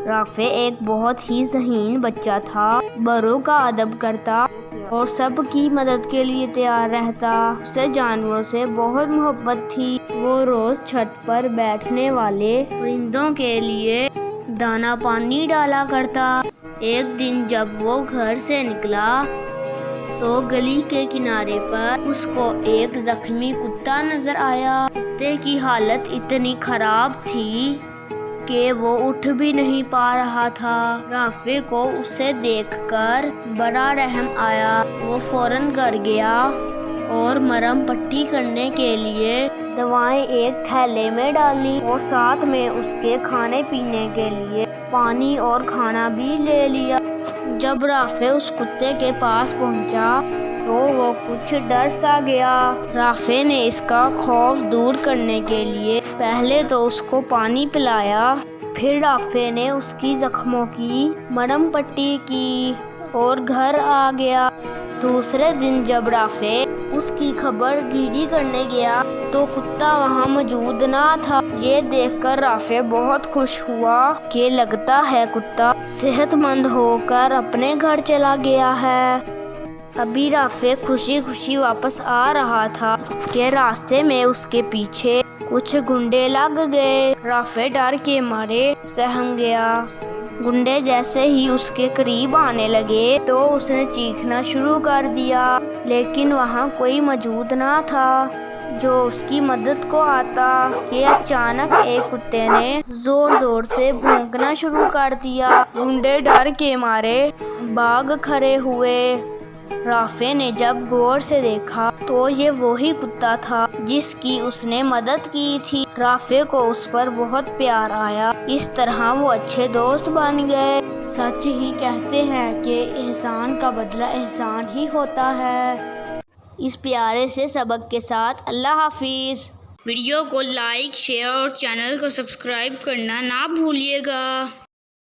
رافع ایک بہت ہی ذہین بچہ تھا، بڑوں کا ادب کرتا اور سب کی مدد کے لیے تیار رہتا۔ اسے جانوروں سے بہت محبت تھی۔ وہ روز چھت پر بیٹھنے والے پرندوں کے لیے دانا پانی ڈالا کرتا۔ ایک دن جب وہ گھر سے نکلا تو گلی کے کنارے پر اس کو ایک زخمی کتا نظر آیا۔ کتے کی حالت اتنی خراب تھی کہ وہ اٹھ بھی نہیں پا رہا تھا۔ رافع کو اسے دیکھ کر بڑا رحم آیا۔ وہ فوراً گھر گیا اور مرہم پٹی کرنے کے لیے دوائیں ایک تھیلے میں ڈالیں اور ساتھ میں اس کے کھانے پینے کے لیے پانی اور کھانا بھی لے لیا۔ جب رافع اس کتے کے پاس پہنچا تو وہ کچھ ڈر سا گیا۔ رافع نے اس کا خوف دور کرنے کے لیے پہلے تو اس کو پانی پلایا، پھر رافع نے اس کی زخموں کی مرہم پٹی کی اور گھر آ گیا۔ دوسرے دن جب رافع اس کی خبر گیری کرنے گیا تو کتا وہاں موجود نہ تھا۔ یہ دیکھ کر رافع بہت خوش ہوا کہ لگتا ہے کتا صحت مند ہو کر اپنے گھر چلا گیا ہے۔ ابھی رافع خوشی خوشی واپس آ رہا تھا کہ راستے میں اس کے پیچھے کچھ گنڈے لگ گئے۔ رافع ڈر کے مارے سہم گیا۔ گنڈے جیسے ہی اس کے قریب آنے لگے تو اس نے چیخنا شروع کر دیا، لیکن وہاں کوئی موجود نہ تھا جو اس کی مدد کو آتا کہ اچانک ایک کتے نے زور زور سے بھونکنا شروع کر دیا۔ گنڈے ڈر کے مارے بھاگ کھڑے ہوئے۔ رافع نے جب غور سے دیکھا تو یہ وہی کتا تھا جس کی اس نے مدد کی تھی۔ رافع کو اس پر بہت پیار آیا۔ اس طرح وہ اچھے دوست بن گئے۔ سچ ہی کہتے ہیں کہ احسان کا بدلہ احسان ہی ہوتا ہے۔ اس پیارے سے سبق کے ساتھ اللہ حافظ۔ ویڈیو کو لائک، شیئر اور چینل کو سبسکرائب کرنا نہ بھولیے گا۔